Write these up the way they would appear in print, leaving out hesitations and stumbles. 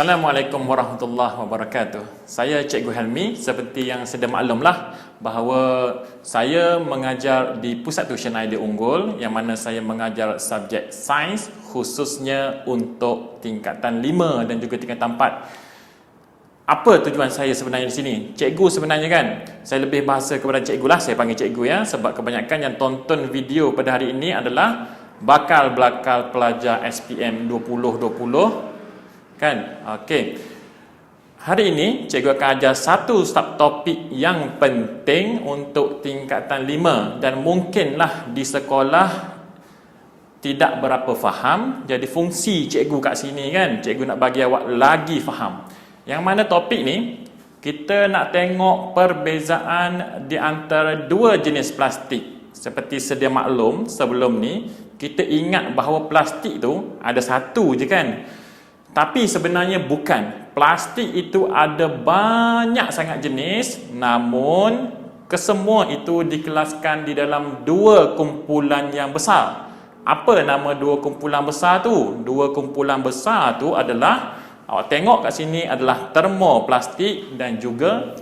Assalamualaikum warahmatullahi wabarakatuh. Saya Cikgu Helmi. Seperti yang sedia maklumlah bahawa saya mengajar di Pusat Tuition Idea Unggul, yang mana saya mengajar subjek sains khususnya untuk tingkatan 5 dan juga tingkatan 4. Apa tujuan saya sebenarnya di sini? Cikgu sebenarnya kan, saya lebih bahasa kepada cikgu lah, saya panggil cikgu ya, sebab kebanyakan yang tonton video pada hari ini adalah bakal pelajar SPM 2020 kan. Okey. Hari ini cikgu akan ajar satu subtopik yang penting untuk tingkatan 5 dan mungkinlah di sekolah tidak berapa faham. Jadi fungsi cikgu kat sini kan, cikgu nak bagi awak lagi faham. Yang mana topik ni kita nak tengok perbezaan di antara dua jenis plastik. Seperti sedia maklum sebelum ni, kita ingat bahawa plastik tu ada satu je kan. Tapi sebenarnya bukan. Plastik itu ada banyak sangat jenis, namun kesemua itu dikelaskan di dalam dua kumpulan yang besar. Apa nama dua kumpulan besar tu? Dua kumpulan besar tu adalah, awak tengok kat sini, adalah termoplastik dan juga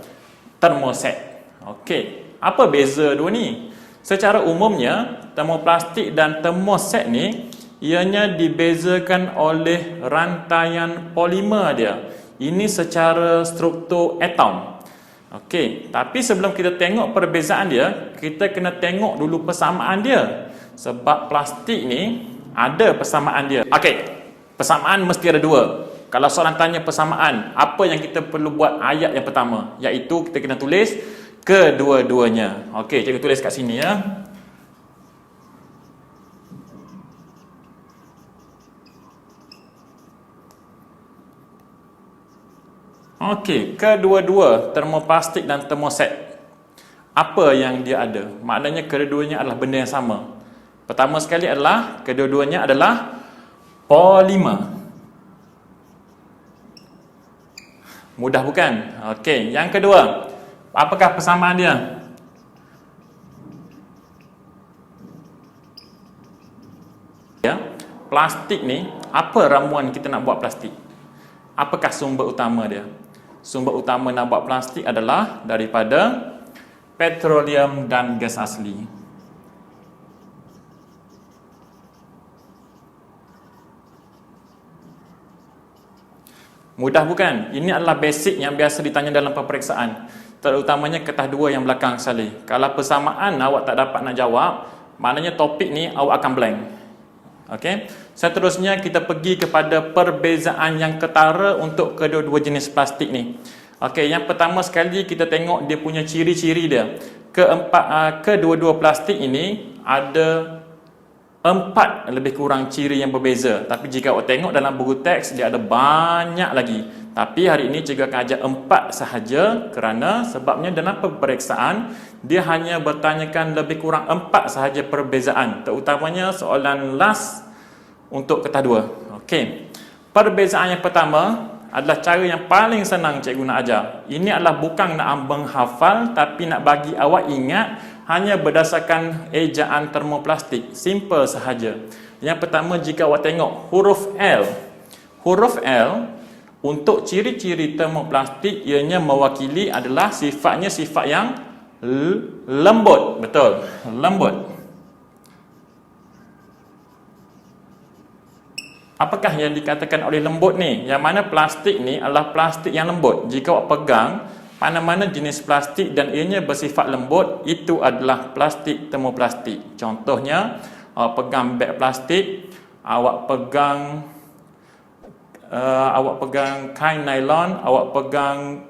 termoset. Okey, apa beza dua ni? Secara umumnya, termoplastik dan termoset ni ianya dibezakan oleh rantaian polimer dia. Ini secara struktur atom. Okey, tapi sebelum kita tengok perbezaan dia, kita kena tengok dulu persamaan dia. Sebab plastik ni ada persamaan dia. Okey, persamaan mesti ada dua. Kalau soalan tanya persamaan, apa yang kita perlu buat ayat yang pertama? Iaitu kita kena tulis kedua-duanya. Okey, cikgu tulis kat sini ya. Okey, kedua-dua termoplastik dan termoset, apa yang dia ada? Maknanya kedua-duanya adalah benda yang sama. Pertama sekali adalah kedua-duanya adalah polimer. Mudah bukan? Okey, yang kedua, apakah persamaan dia? Ya, plastik ni, apa ramuan kita nak buat plastik? Apakah sumber utama dia? Sumber utama nak buat plastik adalah daripada petroleum dan gas asli. Mudah bukan? Ini adalah basic yang biasa ditanya dalam peperiksaan, terutamanya ketah dua yang belakang sekali. Kalau persamaan awak tak dapat nak jawab, maknanya topik ni awak akan blank. Okey. Seterusnya kita pergi kepada perbezaan yang ketara untuk kedua-dua jenis plastik ni. Okey, yang pertama sekali kita tengok dia punya ciri-ciri dia. Kedua-dua plastik ini ada 4 lebih kurang ciri yang berbeza. Tapi jika awak tengok dalam buku teks, dia ada banyak lagi. Tapi hari ini cikgu akan ajar 4 sahaja, kerana sebabnya dalam peperiksaan dia hanya bertanyakan lebih kurang 4 sahaja perbezaan, terutamanya soalan last untuk ketah 2. Okey. Perbezaan yang pertama adalah cara yang paling senang cikgu nak ajar. Ini adalah bukan nak ambang hafal, tapi nak bagi awak ingat hanya berdasarkan ejaan termoplastik. Simple sahaja. Yang pertama, jika awak tengok huruf L. Huruf L untuk ciri-ciri termoplastik, ianya mewakili adalah sifatnya sifat yang lembut. Betul, lembut. Apakah yang dikatakan oleh lembut ni? Yang mana plastik ni adalah plastik yang lembut. Jika awak pegang mana-mana jenis plastik dan ianya bersifat lembut, itu adalah plastik termoplastik. Contohnya, awak pegang beg plastik, awak pegang kain nylon, awak pegang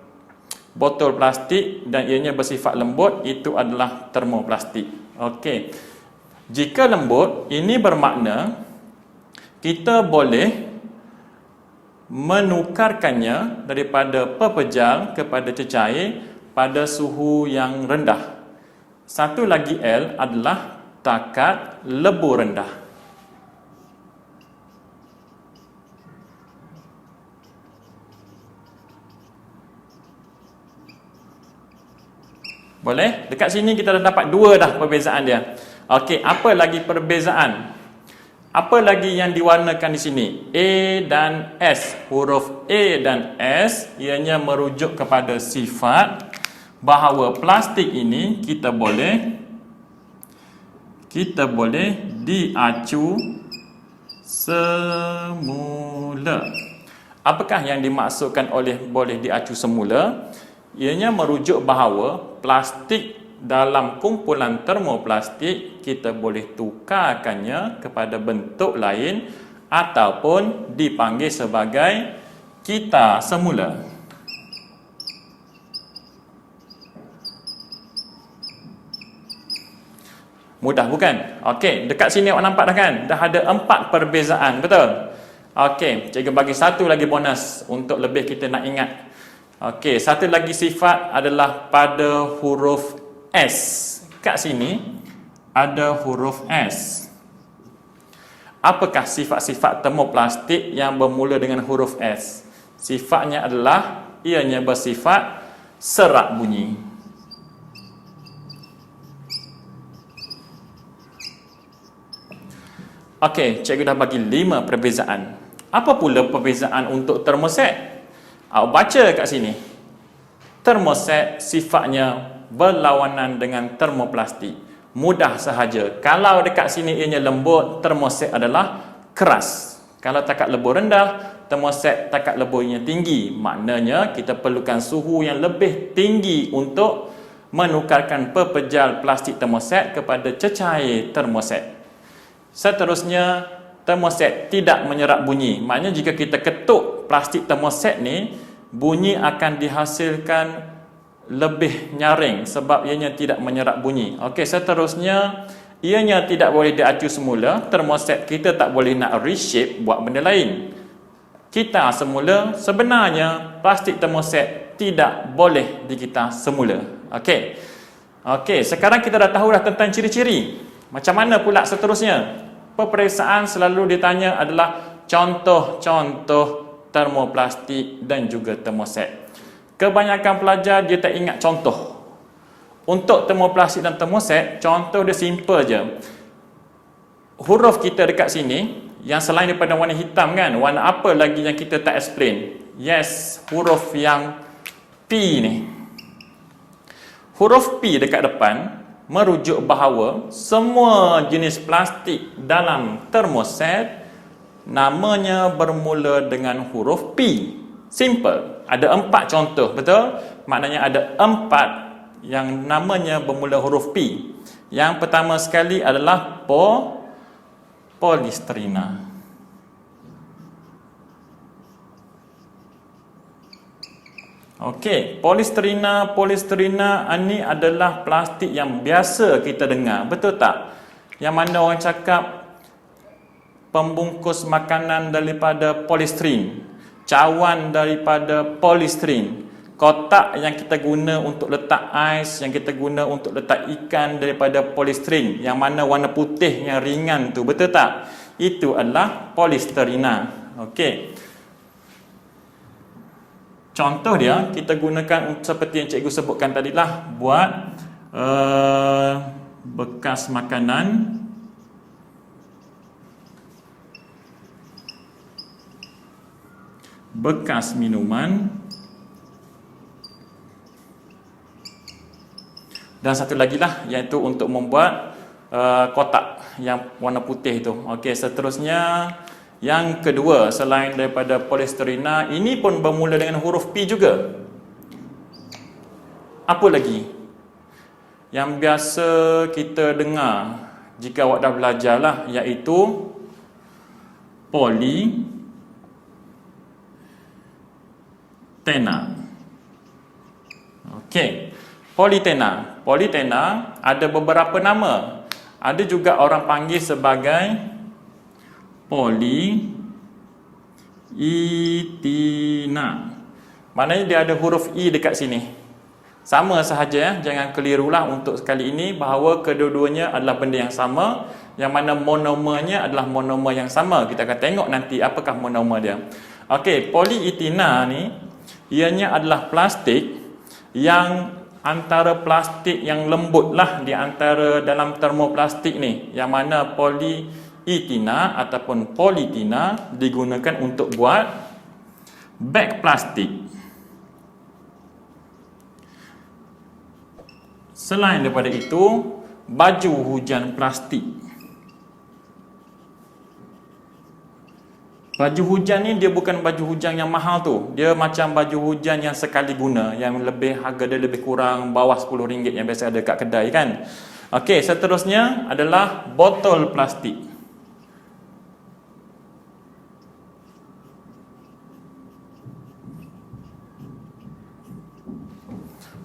botol plastik dan ianya bersifat lembut, itu adalah termoplastik. Okey. Jika lembut, ini bermakna kita boleh menukarkannya daripada pepejal kepada cecair pada suhu yang rendah. Satu lagi L adalah takat lebur rendah. Boleh? Dekat sini kita dah dapat 2 dah perbezaan dia. Okey, apa lagi perbezaan? Apa lagi yang diwarnakan di sini? A dan S. Huruf A dan S ianya merujuk kepada sifat bahawa plastik ini kita boleh diacu semula. Apakah yang dimaksudkan oleh boleh diacu semula? Ianya merujuk bahawa plastik dalam kumpulan termoplastik kita boleh tukarkannya kepada bentuk lain ataupun dipanggil sebagai kita semula. Mudah bukan? Okey, dekat sini awak nampak dah kan? Dah ada 4 perbezaan, betul? Okey, cikgu bagi satu lagi bonus untuk lebih kita nak ingat. Okey, satu lagi sifat adalah pada huruf S. Kat sini ada huruf S. Apakah sifat-sifat termoplastik yang bermula dengan huruf S? Sifatnya adalah ianya bersifat serak bunyi. Okey, cikgu dah bagi 5 perbezaan. Apa pula perbezaan untuk termoset? Awak baca kat sini. Termoset sifatnya berlawanan dengan termoplastik. Mudah sahaja. Kalau dekat sini ianya lembut, termoset adalah keras. Kalau takat lebur rendah, termoset takat leburnya tinggi. Maknanya kita perlukan suhu yang lebih tinggi untuk menukarkan pepejal plastik termoset kepada cecair termoset. Seterusnya, termoset tidak menyerap bunyi. Maknanya jika kita ketuk plastik termoset ni, bunyi akan dihasilkan lebih nyaring sebab ianya tidak menyerap bunyi. Okey, seterusnya ianya tidak boleh diacu semula. Termoset kita tak boleh nak reshape buat benda lain. Kita semula sebenarnya plastik termoset tidak boleh dikitar semula. Okey. Okey, sekarang kita dah tahu dah tentang ciri-ciri. Macam mana pula seterusnya? Peperiksaan selalu ditanya adalah contoh-contoh termoplastik dan juga termoset. Kebanyakan pelajar dia tak ingat contoh. Untuk termoplastik dan termoset, contoh dia simple je. Huruf kita dekat sini, yang selain daripada warna hitam kan, warna apa lagi yang kita tak explain? Yes, huruf yang P ni. Huruf P dekat depan merujuk bahawa semua jenis plastik dalam termoset namanya bermula dengan huruf P. Simple. Ada 4 contoh, betul? Maknanya ada 4 yang namanya bermula huruf P. Yang pertama sekali adalah polisterina. Okey, polisterina ni adalah plastik yang biasa kita dengar, betul tak? Yang mana orang cakap pembungkus makanan daripada polisterin, cawan daripada polisterin, kotak yang kita guna untuk letak ais, yang kita guna untuk letak ikan daripada polisterin, yang mana warna putih yang ringan tu, betul tak? Itu adalah polisterina. Okey. Contoh dia kita gunakan seperti yang cikgu sebutkan tadilah, buat bekas makanan, bekas minuman, dan satu lagi lah, iaitu untuk membuat kotak yang warna putih tu. Okey, seterusnya yang kedua, selain daripada polisterina, ini pun bermula dengan huruf P juga. Apa lagi yang biasa kita dengar jika awak dah belajar lah, iaitu politena. Okey, politena ada beberapa nama. Ada juga orang panggil sebagai polietina. Maknanya dia ada huruf I dekat sini. Sama sahaja ya, jangan kelirulah untuk sekali ini bahawa kedua-duanya adalah benda yang sama, yang mana monomernya adalah monomer yang sama. Kita akan tengok nanti apakah monomer dia. Okey, polietina ni ianya adalah plastik yang antara plastik yang lembut lah di antara dalam termoplastik ni, yang mana etina ataupun polietina digunakan untuk buat beg plastik. Selain daripada itu, baju hujan plastik. Baju hujan ni dia bukan baju hujan yang mahal tu. Dia macam baju hujan yang sekali guna, yang harga dia lebih kurang bawah RM10 yang biasa ada kat kedai kan. Okey, seterusnya adalah botol plastik.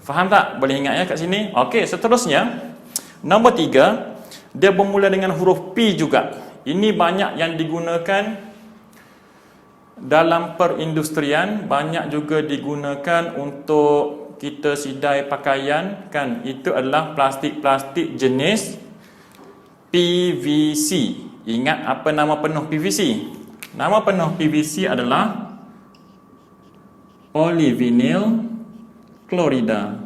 Faham tak? Boleh ingat ya kat sini? Okey, seterusnya nombor 3, dia bermula dengan huruf P juga. Ini banyak yang digunakan dalam perindustrian, banyak juga digunakan untuk kita sidai pakaian kan. Itu adalah plastik-plastik jenis PVC. Ingat apa nama penuh PVC? Nama penuh PVC adalah polyvinyl chloride.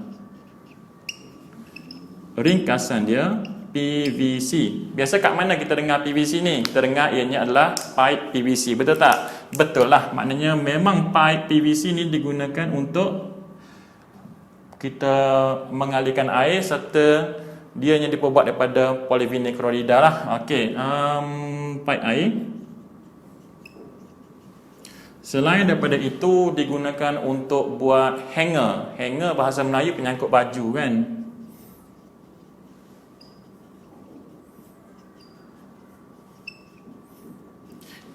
Ringkasan dia PVC. Biasa kat mana kita dengar PVC ni? Kita dengar ianya adalah pipe PVC. Betul tak? Betul lah. Maknanya memang pipe PVC ni digunakan untuk kita mengalirkan air, serta dia yang diperbuat daripada polyvinyl chloride lah. Okey, pipe air. Selain daripada itu, digunakan untuk buat hanger. Hanger bahasa Melayu penyangkut baju kan.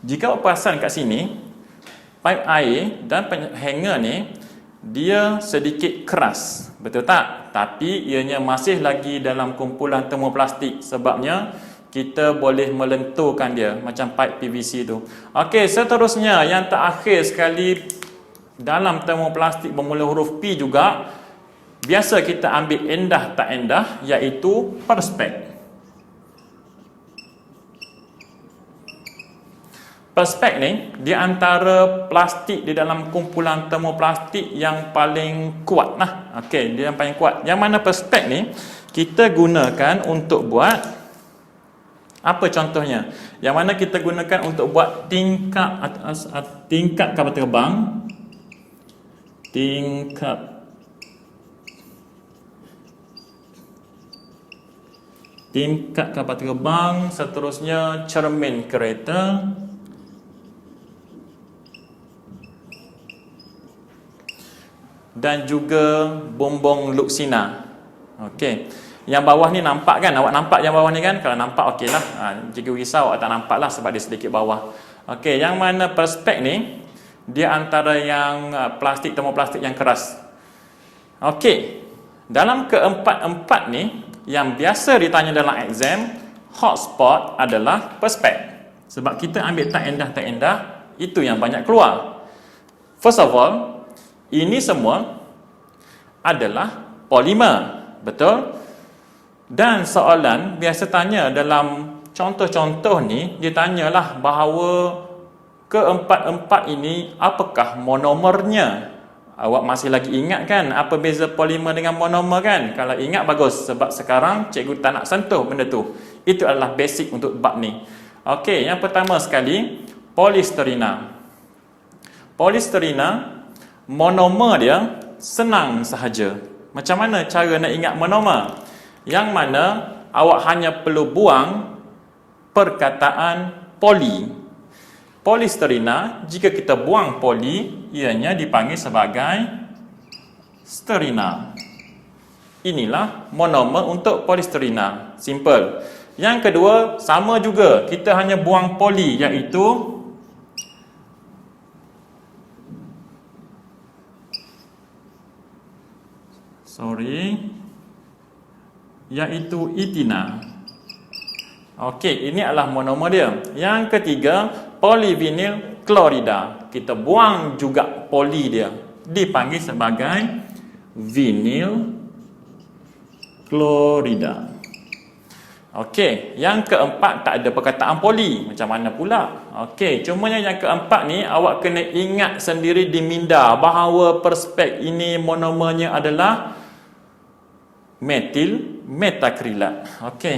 Jika perasan kat sini, pipe air dan hanger ni dia sedikit keras, betul tak? Tapi ianya masih lagi dalam kumpulan termoplastik. Sebabnya kita boleh melenturkan dia macam pipe PVC tu. Okey, seterusnya yang terakhir sekali dalam termoplastik bermula huruf P juga, biasa kita ambil endah tak endah, iaitu perspek. Perspek ni di antara plastik di dalam kumpulan termoplastik yang paling kuat lah. Okey, dia yang paling kuat. Yang mana perspek ni kita gunakan untuk buat apa contohnya? Yang mana kita gunakan untuk buat tingkap kapal terbang. Tingkap kapal terbang, seterusnya cermin kereta. Dan juga bombong luksina. Okey. Yang bawah ni nampak kan? Awak nampak yang bawah ni kan? Kalau nampak okeylah. Jika risau awak tak nampak lah sebab dia sedikit bawah. Okey, yang mana perspek ni dia antara yang plastik termoplastik yang keras. Okey. Dalam keempat-empat ni yang biasa ditanya dalam exam, hotspot adalah perspek. Sebab kita ambil tak endah, itu yang banyak keluar. First of all, ini semua adalah polimer, betul? Dan soalan biasa tanya dalam contoh-contoh ni, dia tanyalah bahawa keempat-empat ini apakah monomernya? Awak masih lagi ingat kan apa beza polimer dengan monomer kan? Kalau ingat bagus, sebab sekarang cikgu tak nak sentuh benda tu. Itu adalah basic untuk bab ni. Okey, yang pertama sekali, polisterina. Polisterina, monomer dia senang sahaja. Macam mana cara nak ingat monomer? Yang mana awak hanya perlu buang perkataan poli. Polisterina, jika kita buang poli, ianya dipanggil sebagai sterina. Inilah monomer untuk polisterina. Simple. Yang kedua, sama juga. Kita hanya buang poli, iaitu iaitu etina. Okey, ini adalah monomer dia. Yang ketiga, polyvinyl chloride. Kita buang juga poli dia, dipanggil sebagai vinyl chloride. Okey, yang keempat tak ada perkataan poli. Macam mana pula? Okey, cumanya yang keempat ni awak kena ingat sendiri di minda bahawa perspek ini monomernya adalah metil metakrilat. Okey,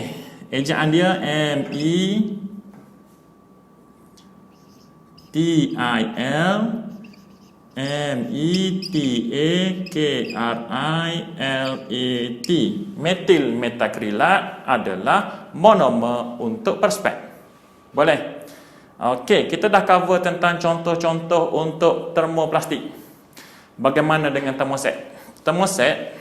ejaan dia T-I-L-M-E-T-A-K-R-I-L-A-T. Metil metakrilat adalah monomer untuk perspek. Boleh? Okey, kita dah cover tentang contoh-contoh untuk termoplastik. Bagaimana dengan termoset? Termoset,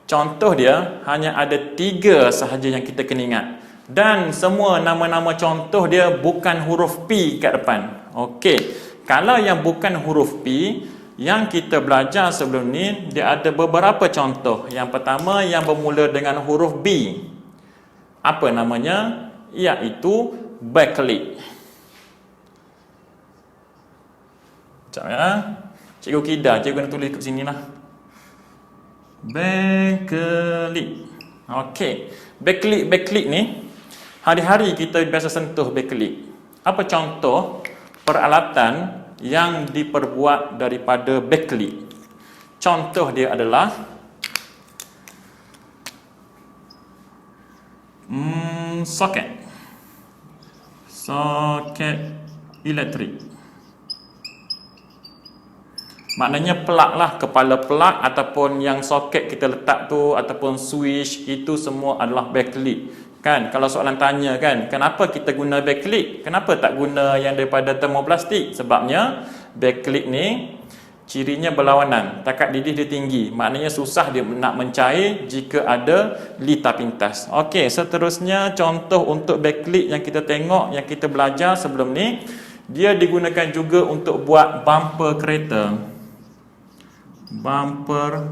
contoh dia hanya ada 3 sahaja yang kita kena ingat. Dan semua nama-nama contoh dia bukan huruf P kat depan. Okey, kalau yang bukan huruf P, yang kita belajar sebelum ni, dia ada beberapa contoh. Yang pertama yang bermula dengan huruf B. Apa namanya? Iaitu backlit. Sekejap ya. Cikgu kida, cikgu kena tulis kat sini lah. Backlit. Okey, backlit ni hari-hari kita biasa sentuh backlit. Apa contoh peralatan yang diperbuat daripada backlit? Contoh dia adalah soket elektrik. Maknanya plug lah, kepala plug ataupun yang soket kita letak tu ataupun switch, itu semua adalah backlit. Kan, kalau soalan tanya kan, kenapa kita guna backlit? Kenapa tak guna yang daripada termoplastik? Sebabnya backlit ni cirinya berlawanan, takat didih dia tinggi. Maknanya susah dia nak mencair jika ada litar pintas. Okey, seterusnya contoh untuk backlit yang kita tengok, yang kita belajar sebelum ni, dia digunakan juga untuk buat bumper kereta. Bumper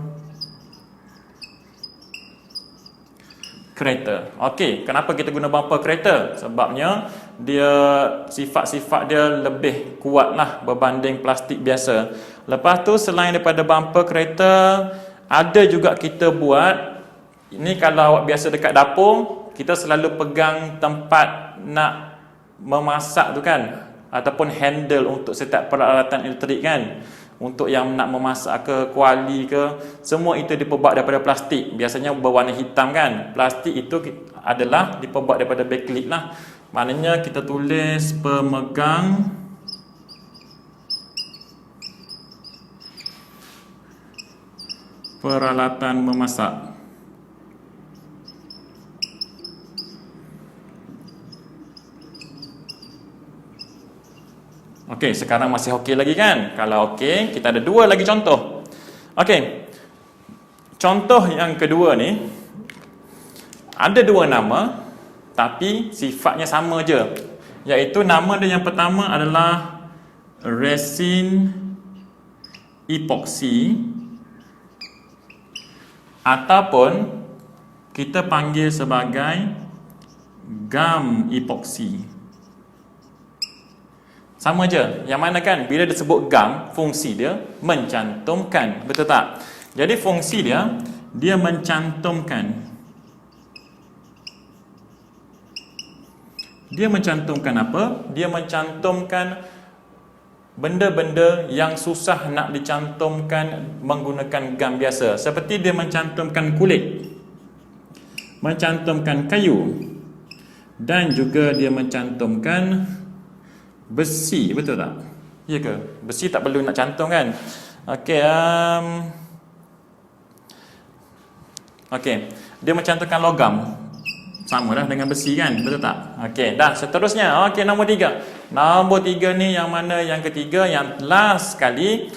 kereta. Okey, kenapa kita guna bumper kereta? Sebabnya dia sifat-sifat dia lebih kuatlah berbanding plastik biasa. Lepas tu selain daripada bumper kereta, ada juga kita buat, ini kalau awak biasa dekat dapur, kita selalu pegang tempat nak memasak tu kan, ataupun handle untuk setiap peralatan elektrik kan, untuk yang nak memasak ke, kuali ke, semua itu diperbuat daripada plastik, biasanya berwarna hitam kan. Plastik itu adalah diperbuat daripada backlit lah. Maknanya kita tulis pemegang peralatan memasak. Okey, sekarang masih okey lagi kan? Kalau okey, kita ada 2 lagi contoh. Okey, contoh yang kedua ni, ada 2 nama, tapi sifatnya sama je. Iaitu nama dia yang pertama adalah resin epoxy, ataupun kita panggil sebagai gum epoxy. Sama je. Yang mana kan, bila disebut gum, fungsi dia mencantumkan. Betul tak? Jadi fungsi dia, dia mencantumkan. Dia mencantumkan apa? Dia mencantumkan benda-benda yang susah nak dicantumkan menggunakan gum biasa. Seperti dia mencantumkan kulit, mencantumkan kayu, dan juga dia mencantumkan besi. Betul tak? Ya ke? Besi tak perlu nak cantum kan? Okey, okey, dia mencantumkan logam. Sama dah dengan besi kan? Betul tak? Okey, dah seterusnya. Okey, nombor 3. Nombor 3 ni yang mana? Yang ketiga, yang last sekali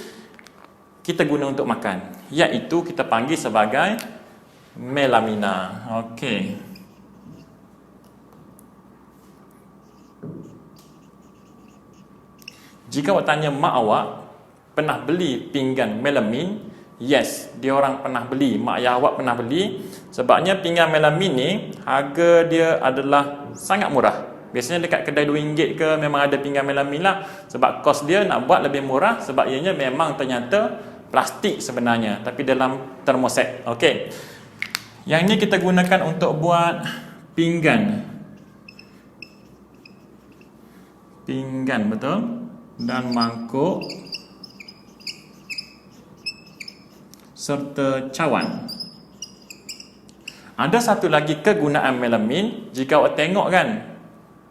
kita guna untuk makan, iaitu kita panggil sebagai melamina. Okey. Jika awak tanya mak awak pernah beli pinggan melamin, yes, dia orang pernah beli, mak ayah awak pernah beli. Sebabnya pinggan melamin ni harga dia adalah sangat murah. Biasanya dekat kedai RM2 ke memang ada pinggan melamin lah. Sebab kos dia nak buat lebih murah, sebab ianya memang ternyata plastik sebenarnya, tapi dalam termoset. Okey, yang ni kita gunakan untuk buat pinggan. Pinggan, betul? Dan mangkuk serta cawan. Ada satu lagi kegunaan melamin. Jika awak tengok kan,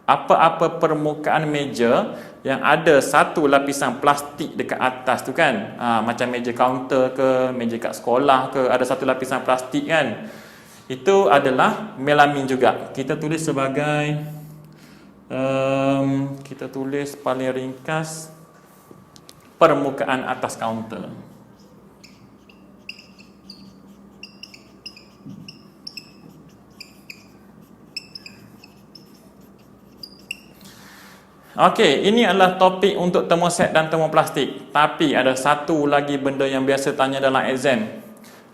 apa-apa permukaan meja yang ada satu lapisan plastik dekat atas tu kan, macam meja kaunter ke, meja kat sekolah ke, ada satu lapisan plastik kan, itu adalah melamin juga. Kita tulis sebagai kita tulis paling ringkas permukaan atas kaunter. Okey, ini adalah topik untuk termoset dan termoplastik. Tapi ada satu lagi benda yang biasa tanya dalam exam.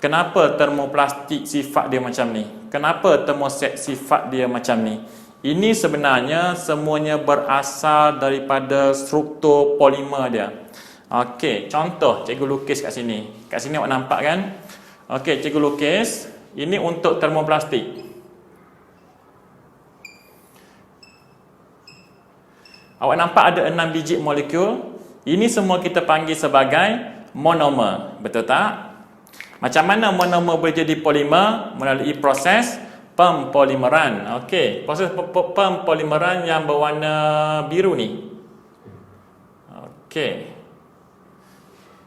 Kenapa termoplastik sifat dia macam ni? Kenapa termoset sifat dia macam ni? Ini sebenarnya semuanya berasal daripada struktur polimer dia. Okey, contoh cikgu lukis kat sini. Kat sini awak nampak kan? Okey, cikgu lukis. Ini untuk termoplastik. Awak nampak ada 6 biji molekul. Ini semua kita panggil sebagai monomer. Betul tak? Macam mana monomer boleh jadi polimer? Melalui proses pempolimeran. Okey, proses pempolimeran yang berwarna biru ni. Okey.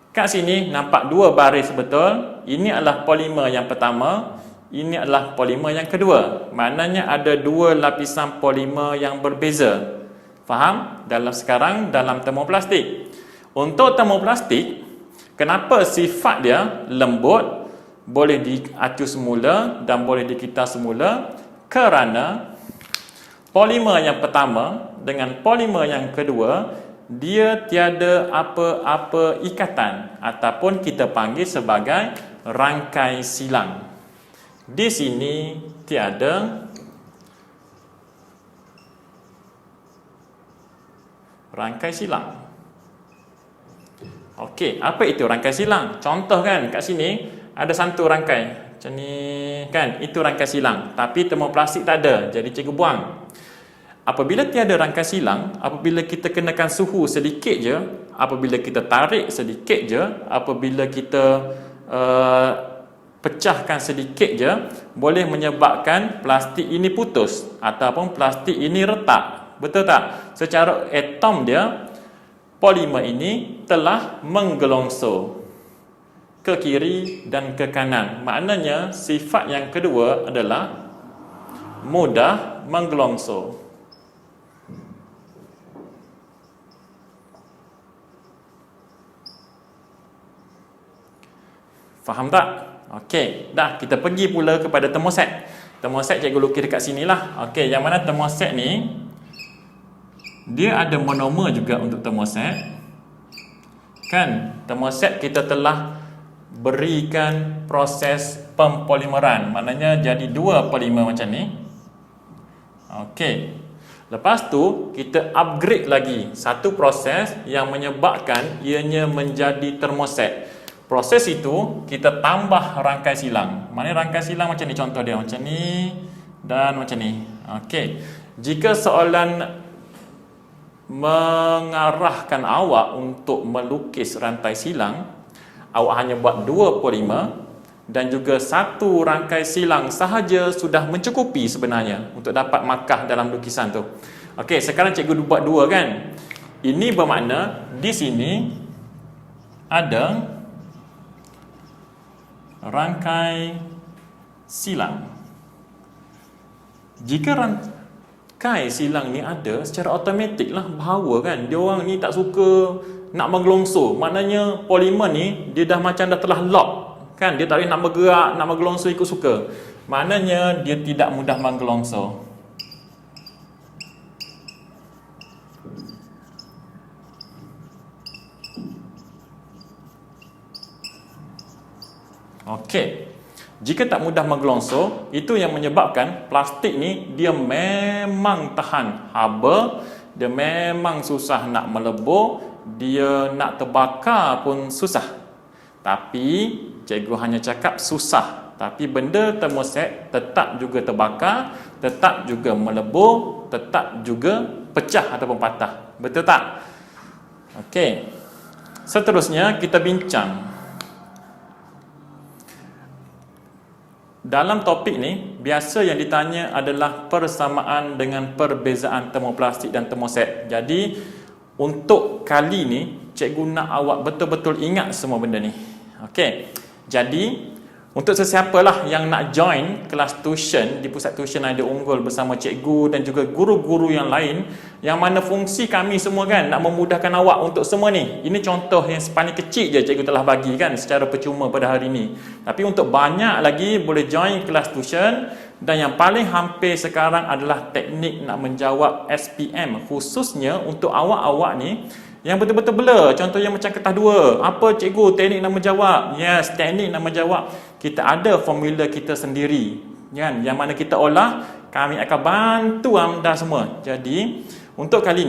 Kat sini nampak dua baris betul. Ini adalah polimer yang pertama. Ini adalah polimer yang kedua. Maknanya ada dua lapisan polimer yang berbeza. Faham? Dalam termoplastik. Untuk termoplastik, kenapa sifat dia lembut, boleh diacu semula dan boleh dikita semula? Kerana polimer yang pertama dengan polimer yang kedua, dia tiada apa-apa ikatan ataupun kita panggil sebagai rangkai silang. Di sini tiada rangkai silang. Okey, apa itu rangkai silang? Contoh kan, kat sini ada satu rangkai. Macam ni kan, itu rangkai silang. Tapi termoplastik tak ada, jadi cikgu buang. Apabila tiada rangkai silang, apabila kita kenakan suhu sedikit je, apabila kita tarik sedikit je, apabila kita pecahkan sedikit je, boleh menyebabkan plastik ini putus ataupun plastik ini retak. Betul tak? Secara atom dia, polimer ini telah menggelongso ke kiri dan ke kanan. Maknanya sifat yang kedua adalah mudah menggelongso. Faham tak? Okey, dah kita pergi pula kepada termoset. Termoset cikgu lukis dekat sinilah. Okey, yang mana termoset ni dia ada monomer juga untuk termoset. Kan? Termoset kita telah berikan proses pempolimeran. Maknanya jadi dua polimer macam ni. Okey. Lepas tu kita upgrade lagi satu proses yang menyebabkan ianya menjadi termoset. Proses itu kita tambah rangkai silang. Maknanya rangkai silang macam ni, contoh dia macam ni dan macam ni. Okey. Jika soalan mengarahkan awak untuk melukis rantai silang, awak hanya buat dua polimer dan juga satu rangkai silang sahaja sudah mencukupi sebenarnya untuk dapat markah dalam lukisan tu. Okey, sekarang cikgu buat dua kan. Ini bermakna di sini ada rangkai silang. Jika rangkai silang ni ada, secara automatik lah bahawa kan dia orang ni tak suka nak menggelongso. Maknanya polimer ni dia dah macam dah telah lock kan, dia tak boleh nak bergerak, nak menggelongso ikut suka. Maknanya dia tidak mudah menggelongso. Okey. Jika tak mudah menggelongso, itu yang menyebabkan plastik ni dia memang tahan haba, dia memang susah nak melebur, dia nak terbakar pun susah. Tapi cikgu hanya cakap susah, tapi benda termoset tetap juga terbakar, tetap juga melebur, tetap juga pecah ataupun patah. Betul tak? Okey. Seterusnya kita bincang Dalam topik ni, biasa yang ditanya adalah persamaan dengan perbezaan termoplastik dan termoset. Jadi, untuk kali ni, cikgu nak awak betul-betul ingat semua benda ni. Okey. Jadi, untuk sesiapalah yang nak join kelas tuition di Pusat Tuition Idea Unggul bersama cikgu dan juga guru-guru yang lain, yang mana fungsi kami semua kan nak memudahkan awak untuk semua ni. Ini contoh yang paling kecil je cikgu telah bagi kan secara percuma pada hari ini. Tapi untuk banyak lagi boleh join kelas tuition, dan yang paling hampir sekarang adalah teknik nak menjawab SPM, khususnya untuk awak-awak ni yang betul-betul blur. Contohnya macam kertas 2. Apa cikgu teknik nak menjawab? Yes, teknik nak menjawab. Kita ada formula kita sendiri, kan? Yang mana kita olah, kami akan bantu anda semua. Jadi, untuk kali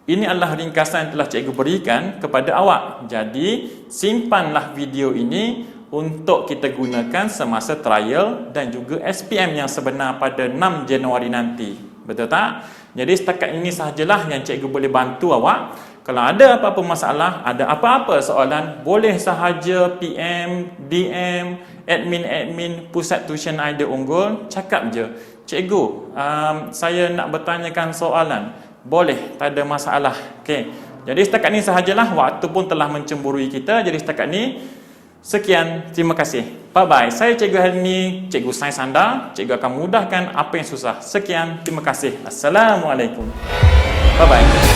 ini adalah ringkasan yang telah cikgu berikan kepada awak. Jadi, simpanlah video ini untuk kita gunakan semasa trial dan juga SPM yang sebenar pada 6 Januari nanti. Betul tak? Jadi setakat ini sahajalah yang cikgu boleh bantu awak. Kalau ada apa-apa masalah, ada apa-apa soalan, boleh sahaja PM, DM, admin Pusat Tuition Idea Unggul, cakap je. Cikgu, saya nak bertanyakan soalan. Boleh, tak ada masalah. Okey. Jadi setakat ini sahajalah, waktu pun telah mencemburui kita. Jadi setakat ini sekian, terima kasih. Bye-bye. Saya Cikgu Helmi, Cikgu Sains anda. Cikgu akan mudahkan apa yang susah. Sekian, terima kasih. Assalamualaikum. Bye-bye.